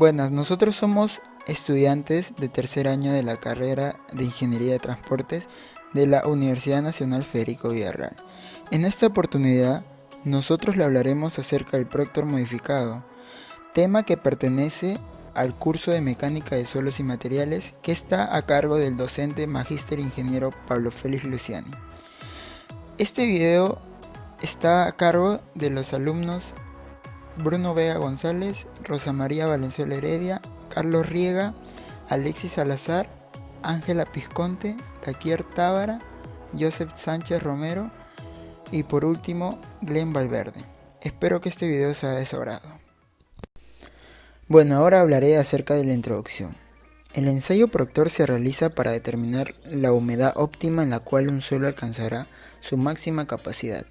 Buenas, nosotros somos estudiantes de tercer año de la carrera de Ingeniería de Transportes de la Universidad Nacional Federico Villarreal. En esta oportunidad, nosotros le hablaremos acerca del Proctor modificado, tema que pertenece al curso de Mecánica de Suelos y Materiales que está a cargo del docente Magíster Ingeniero Pablo Félix Luciani. Este video está a cargo de los alumnos Bruno Vega González, Rosa María Valenzuela Heredia, Carlos Riega, Alexis Salazar, Ángela Pisconte, Taquier Tábara, Joseph Sánchez Romero y por último Glenn Valverde. Espero que este video sea de su agrado. Bueno, ahora hablaré acerca de la introducción. El ensayo Proctor se realiza para determinar la humedad óptima en la cual un suelo alcanzará su máxima capacidad.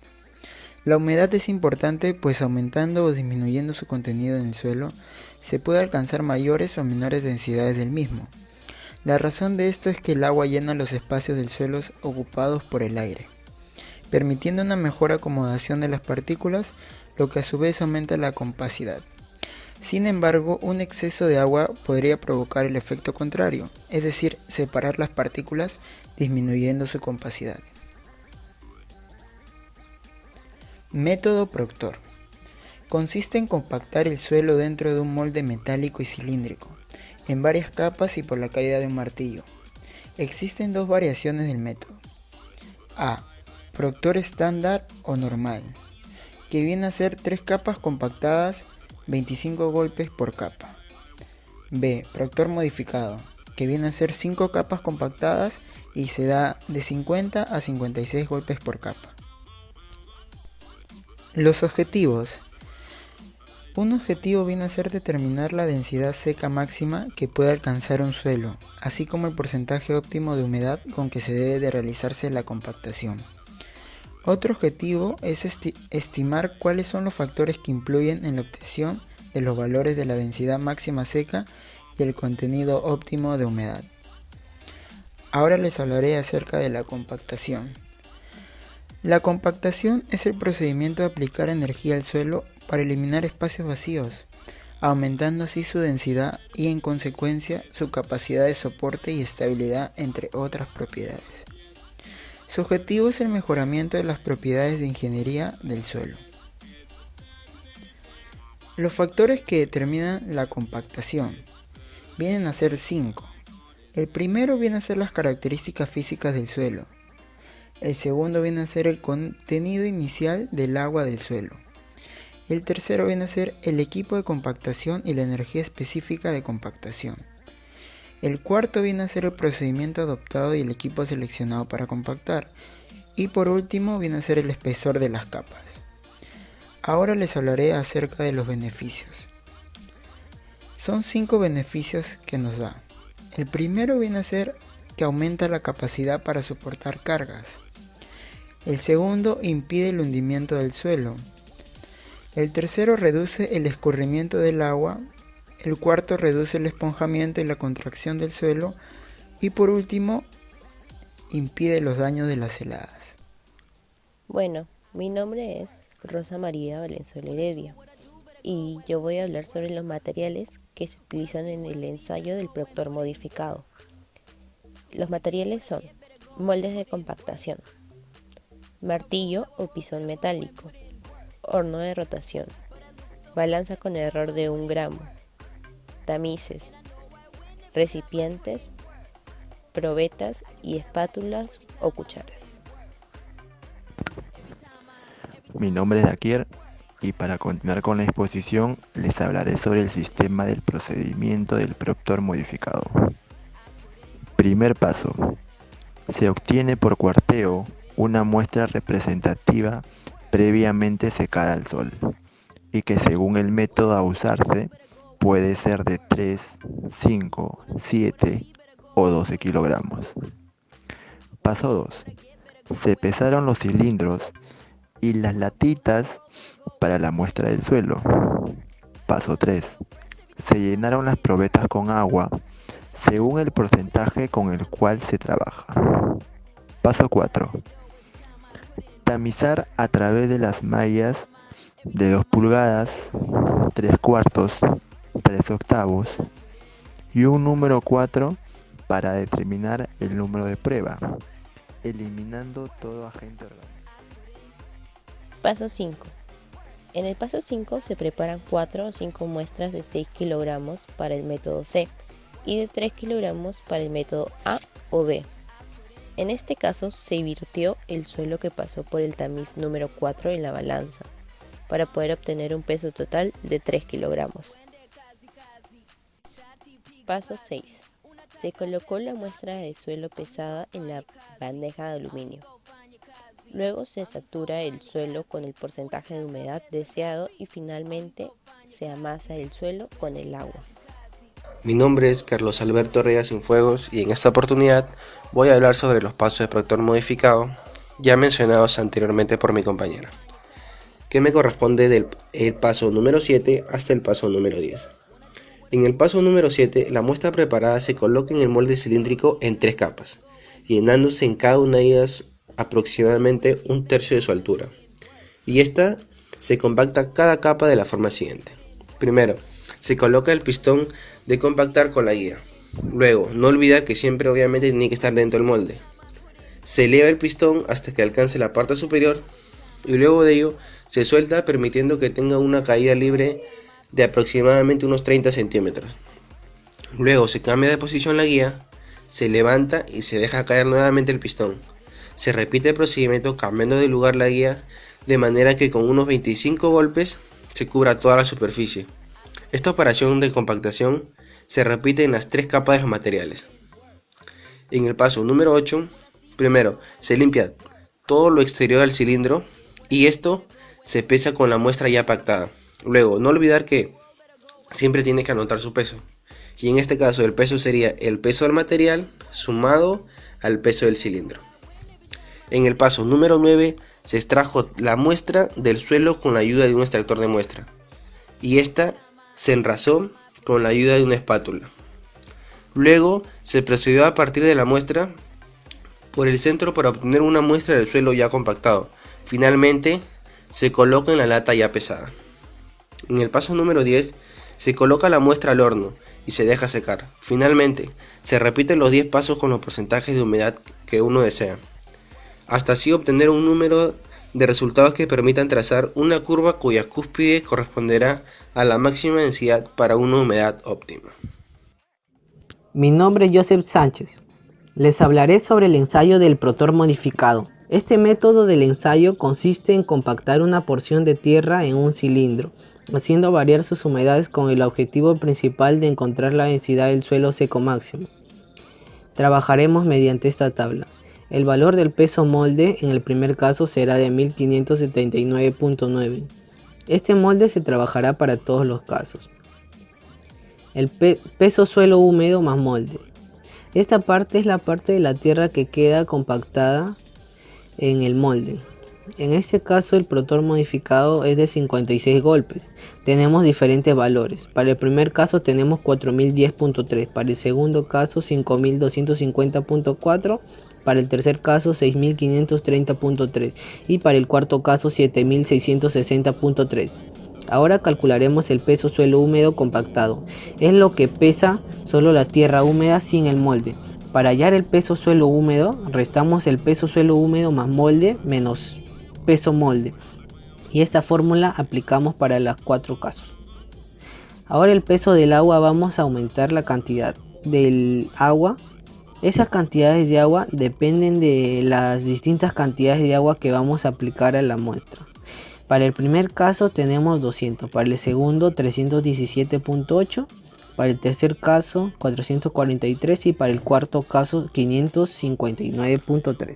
La humedad es importante pues aumentando o disminuyendo su contenido en el suelo se puede alcanzar mayores o menores densidades del mismo. La razón de esto es que el agua llena los espacios del suelo ocupados por el aire, permitiendo una mejor acomodación de las partículas, lo que a su vez aumenta la compacidad. Sin embargo, un exceso de agua podría provocar el efecto contrario, es decir, separar las partículas disminuyendo su compacidad. Método Proctor. Consiste en compactar el suelo dentro de un molde metálico y cilíndrico, en varias capas y por la caída de un martillo. Existen dos variaciones del método. A. Proctor estándar o normal, que viene a ser 3 capas compactadas, 25 golpes por capa. B. Proctor modificado, que viene a ser 5 capas compactadas y se da de 50 a 56 golpes por capa. Los objetivos. Un objetivo viene a ser determinar la densidad seca máxima que puede alcanzar un suelo, así como el porcentaje óptimo de humedad con que se debe de realizarse la compactación. Otro objetivo es estimar cuáles son los factores que influyen en la obtención de los valores de la densidad máxima seca y el contenido óptimo de humedad. Ahora les hablaré acerca de la compactación. La compactación es el procedimiento de aplicar energía al suelo para eliminar espacios vacíos, aumentando así su densidad y en consecuencia su capacidad de soporte y estabilidad, entre otras propiedades. Su objetivo es el mejoramiento de las propiedades de ingeniería del suelo. Los factores que determinan la compactación vienen a ser 5. El primero viene a ser las características físicas del suelo. El segundo viene a ser el contenido inicial del agua del suelo. El tercero viene a ser el equipo de compactación y la energía específica de compactación. El cuarto viene a ser el procedimiento adoptado y el equipo seleccionado para compactar. Y por último viene a ser el espesor de las capas. Ahora les hablaré acerca de los beneficios. Son 5 beneficios que nos da. El primero viene a ser que aumenta la capacidad para soportar cargas. El segundo impide el hundimiento del suelo. El tercero reduce el escurrimiento del agua. El cuarto reduce el esponjamiento y la contracción del suelo. Y por último, impide los daños de las heladas. Bueno, mi nombre es Rosa María Valenzuela Heredia y yo voy a hablar sobre los materiales que se utilizan en el ensayo del Proctor modificado. Los materiales son moldes de compactación, martillo o pisón metálico, horno de rotación, balanza con error de 1 gramo, tamices, recipientes, probetas y espátulas o cucharas. Mi nombre es Taquier y para continuar con la exposición les hablaré sobre el sistema del procedimiento del Proctor modificado. Primer paso. Se obtiene por cuarteo una muestra representativa previamente secada al sol y que según el método a usarse puede ser de 3, 5, 7 o 12 kilogramos. Paso 2. Se pesaron los cilindros y las latitas para la muestra del suelo. Paso 3. Se llenaron las probetas con agua según el porcentaje con el cual se trabaja. Paso 4. Tamizar a través de las mallas de 2 pulgadas, 3 cuartos 3/8 y un número 4 para determinar el número de prueba, eliminando todo agente orgánico. Paso 5. En el paso 5 se preparan 4 o 5 muestras de 6 kilogramos para el método C y de 3 kilogramos para el método A o B. En este caso se virtió el suelo que pasó por el tamiz número 4 en la balanza, para poder obtener un peso total de 3 kilogramos. Paso 6. Se colocó la muestra de suelo pesada en la bandeja de aluminio. Luego se satura el suelo con el porcentaje de humedad deseado y finalmente se amasa el suelo con el agua. Mi nombre es Carlos Alberto Reyes Cienfuegos y en esta oportunidad voy a hablar sobre los pasos de proctor modificado ya mencionados anteriormente por mi compañera, que me corresponde del paso número 7 hasta el paso número 10. En el paso número 7, la muestra preparada se coloca en el molde cilíndrico en 3 capas, llenándose en cada una de ellas aproximadamente 1/3 de su altura, y esta se compacta cada capa de la forma siguiente. Primero, se coloca el pistón de compactar con la guía. Luego, no olvidar que siempre obviamente tiene que estar dentro del molde. Se eleva el pistón hasta que alcance la parte superior y luego de ello se suelta permitiendo que tenga una caída libre de aproximadamente unos 30 centímetros. Luego se cambia de posición la guía, se levanta y se deja caer nuevamente el pistón. Se repite el procedimiento cambiando de lugar la guía de manera que con unos 25 golpes se cubra toda la superficie. Esta operación de compactación se repite en las 3 capas de los materiales. En el paso número 8, primero se limpia todo lo exterior del cilindro y esto se pesa con la muestra ya pactada. Luego, no olvidar que siempre tiene que anotar su peso. Y en este caso el peso sería el peso del material sumado al peso del cilindro. En el paso número 9 se extrajo la muestra del suelo con la ayuda de un extractor de muestra. Y esta se enrasó con la ayuda de una espátula. Luego se procedió a partir de la muestra por el centro para obtener una muestra del suelo ya compactado. Finalmente se coloca en la lata ya pesada. En el paso número 10 se coloca la muestra al horno y se deja secar. Finalmente se repiten los 10 pasos con los porcentajes de humedad que uno desea, hasta así obtener un número de resultados que permitan trazar una curva cuya cúspide corresponderá a la máxima densidad para una humedad óptima. Mi nombre es Joseph Sánchez. Les hablaré sobre el ensayo del protor modificado. Este método del ensayo consiste en compactar una porción de tierra en un cilindro, haciendo variar sus humedades con el objetivo principal de encontrar la densidad del suelo seco máximo. Trabajaremos mediante esta tabla. El valor del peso molde en el primer caso será de 1579.9. Este molde se trabajará para todos los casos. El peso suelo húmedo más molde. Esta parte es la parte de la tierra que queda compactada en el molde. En este caso el protor modificado es de 56 golpes. Tenemos diferentes valores. Para el primer caso tenemos 4010.3, para el segundo caso 5250.4, para el tercer caso 6530.3 y para el cuarto caso 7660.3. Ahora calcularemos el peso suelo húmedo compactado. Es lo que pesa solo la tierra húmeda sin el molde. Para hallar el peso suelo húmedo, restamos el peso suelo húmedo más molde menos peso molde. Y esta fórmula aplicamos para los 4 casos. Ahora el peso del agua, vamos a aumentar la cantidad del agua. Esas cantidades de agua dependen de las distintas cantidades de agua que vamos a aplicar a la muestra. Para el primer caso tenemos 200, para el segundo 317.8, para el tercer caso 443 y para el cuarto caso 559.3.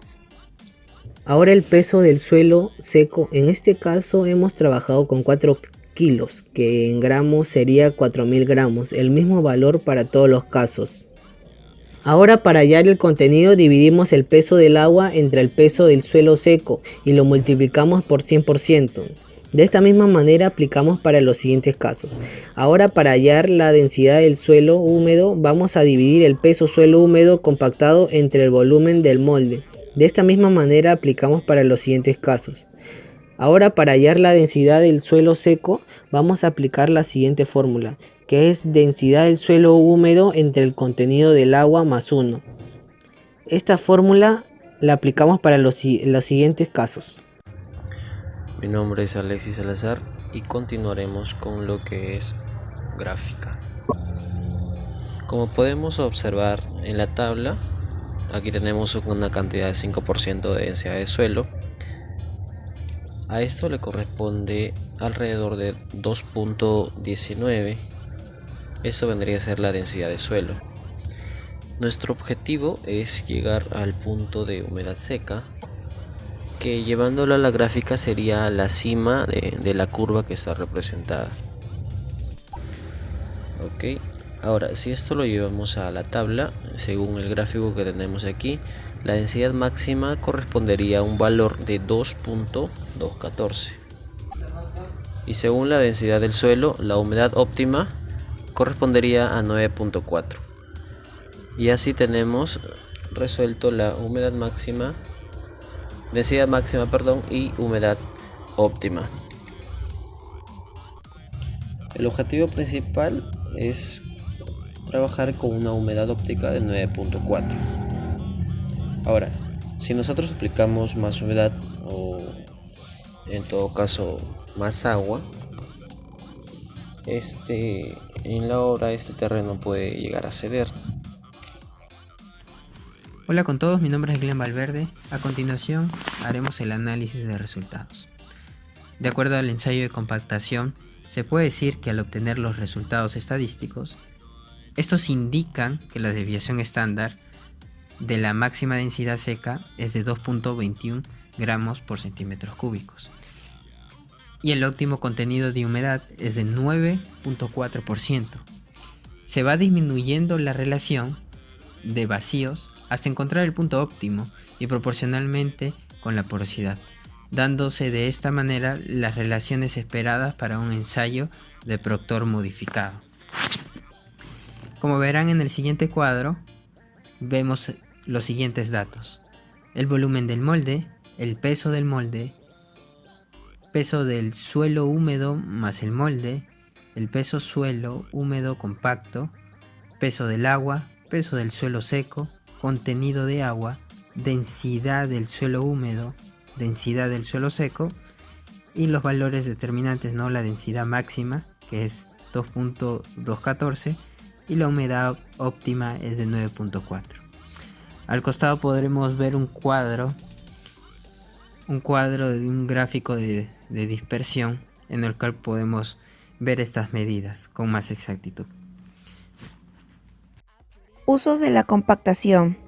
Ahora el peso del suelo seco. En este caso hemos trabajado con 4 kilos, que en gramos sería 4000 gramos, el mismo valor para todos los casos. Ahora para hallar el contenido dividimos el peso del agua entre el peso del suelo seco y lo multiplicamos por 100%. De esta misma manera aplicamos para los siguientes casos. Ahora para hallar la densidad del suelo húmedo vamos a dividir el peso suelo húmedo compactado entre el volumen del molde. De esta misma manera aplicamos para los siguientes casos. Ahora, para hallar la densidad del suelo seco, vamos a aplicar la siguiente fórmula, que es densidad del suelo húmedo entre el contenido del agua más 1. Esta fórmula la aplicamos para los siguientes casos. Mi nombre es Alexis Salazar y continuaremos con lo que es gráfica. Como podemos observar en la tabla, aquí tenemos una cantidad de 5% de densidad de suelo. A esto le corresponde alrededor de 2.19. Eso vendría a ser la densidad de suelo. Nuestro objetivo es llegar al punto de humedad seca, que llevándolo a la gráfica sería la cima de la curva que está representada. Ok, ahora si esto lo llevamos a la tabla, según el gráfico que tenemos aquí, la densidad máxima correspondería a un valor de 2.214. Y según la densidad del suelo, la humedad óptima correspondería a 9.4. Y así tenemos resuelto la humedad máxima, densidad máxima, y humedad óptima. El objetivo principal es trabajar con una humedad óptica de 9.4. Ahora, si nosotros aplicamos más humedad o en todo caso más agua, en la obra este terreno puede llegar a ceder. Hola con todos, mi nombre es Glenn Valverde. A continuación haremos el análisis de resultados. De acuerdo al ensayo de compactación, se puede decir que al obtener los resultados estadísticos, estos indican que la desviación estándar de la máxima densidad seca es de 2.21 gramos por centímetros cúbicos y el óptimo contenido de humedad es de 9.4%. Se va disminuyendo la relación de vacíos hasta encontrar el punto óptimo y proporcionalmente con la porosidad, dándose de esta manera las relaciones esperadas para un ensayo de Proctor modificado. Como verán en el siguiente cuadro, vemos los siguientes datos: el volumen del molde, el peso del molde, peso del suelo húmedo más el molde, el peso suelo húmedo compacto, peso del agua, peso del suelo seco, contenido de agua, densidad del suelo húmedo, densidad del suelo seco y los valores determinantes, ¿no? La densidad máxima, que es 2.214, y la humedad óptima es de 9.4. Al costado podremos ver un cuadro de un gráfico de dispersión en el cual podemos ver estas medidas con más exactitud. Usos de la compactación.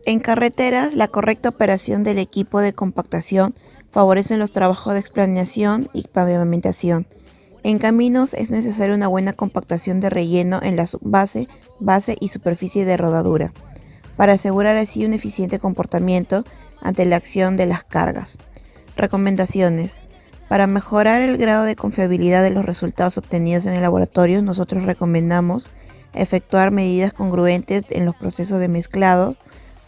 En carreteras, la correcta operación del equipo de compactación favorece los trabajos de explanación y pavimentación. En caminos es necesaria una buena compactación de relleno en la base y superficie de rodadura, para asegurar así un eficiente comportamiento ante la acción de las cargas. Recomendaciones. Para mejorar el grado de confiabilidad de los resultados obtenidos en el laboratorio, nosotros recomendamos efectuar medidas congruentes en los procesos de mezclado,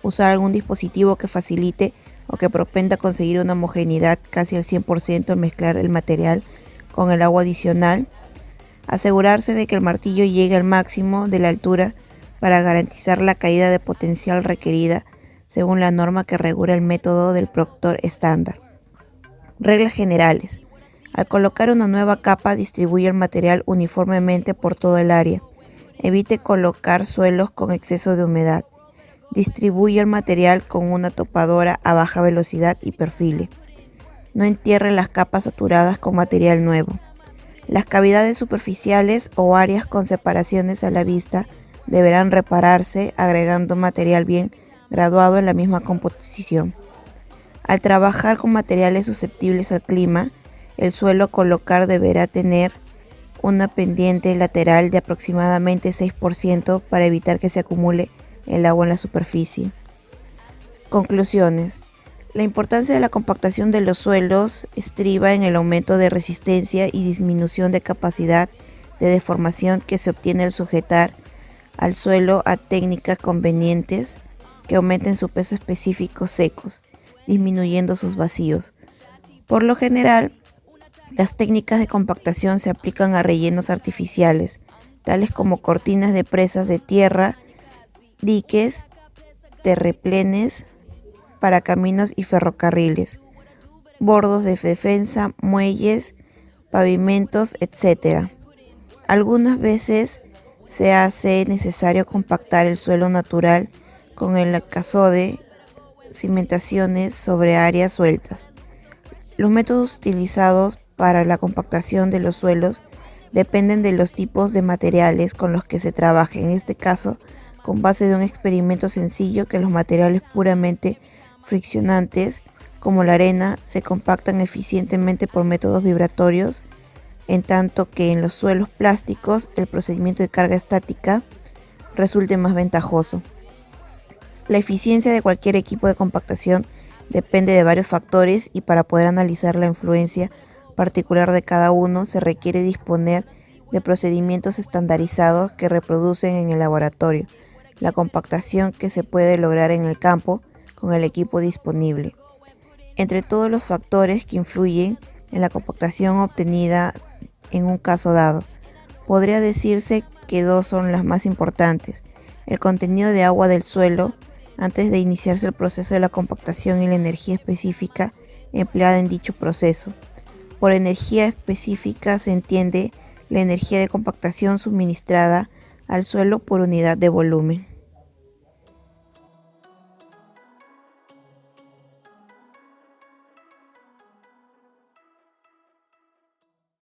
usar algún dispositivo que facilite o que propenda a conseguir una homogeneidad casi al 100% al mezclar el material con el agua adicional, asegurarse de que el martillo llegue al máximo de la altura para garantizar la caída de potencial requerida según la norma que regula el método del Proctor estándar. Reglas generales. Al colocar una nueva capa, distribuye el material uniformemente por todo el área. Evite colocar suelos con exceso de humedad. Distribuye el material con una topadora a baja velocidad y perfile. No entierre las capas saturadas con material nuevo. Las cavidades superficiales o áreas con separaciones a la vista deberán repararse agregando material bien graduado en la misma composición. Al trabajar con materiales susceptibles al clima, el suelo a colocar deberá tener una pendiente lateral de aproximadamente 6% para evitar que se acumule el agua en la superficie. Conclusiones. La importancia de la compactación de los suelos estriba en el aumento de resistencia y disminución de capacidad de deformación que se obtiene al sujetar al suelo a técnicas convenientes que aumenten su peso específico secos, disminuyendo sus vacíos. Por lo general, las técnicas de compactación se aplican a rellenos artificiales, tales como cortinas de presas de tierra, diques, terraplenes para caminos y ferrocarriles, bordos de defensa, muelles, pavimentos, etc. Algunas veces se hace necesario compactar el suelo natural con el casode, cimentaciones sobre áreas sueltas. Los métodos utilizados para la compactación de los suelos dependen de los tipos de materiales con los que se trabaje. En este caso, con base de un experimento sencillo, que los materiales puramente friccionantes, como la arena, se compactan eficientemente por métodos vibratorios, en tanto que en los suelos plásticos el procedimiento de carga estática resulte más ventajoso. La eficiencia de cualquier equipo de compactación depende de varios factores, y para poder analizar la influencia particular de cada uno se requiere disponer de procedimientos estandarizados que reproducen en el laboratorio la compactación que se puede lograr en el campo con el equipo disponible. Entre todos los factores que influyen en la compactación obtenida en un caso dado, podría decirse que dos son las más importantes: el contenido de agua del suelo antes de iniciarse el proceso de la compactación y la energía específica empleada en dicho proceso. Por energía específica se entiende la energía de compactación suministrada al suelo por unidad de volumen.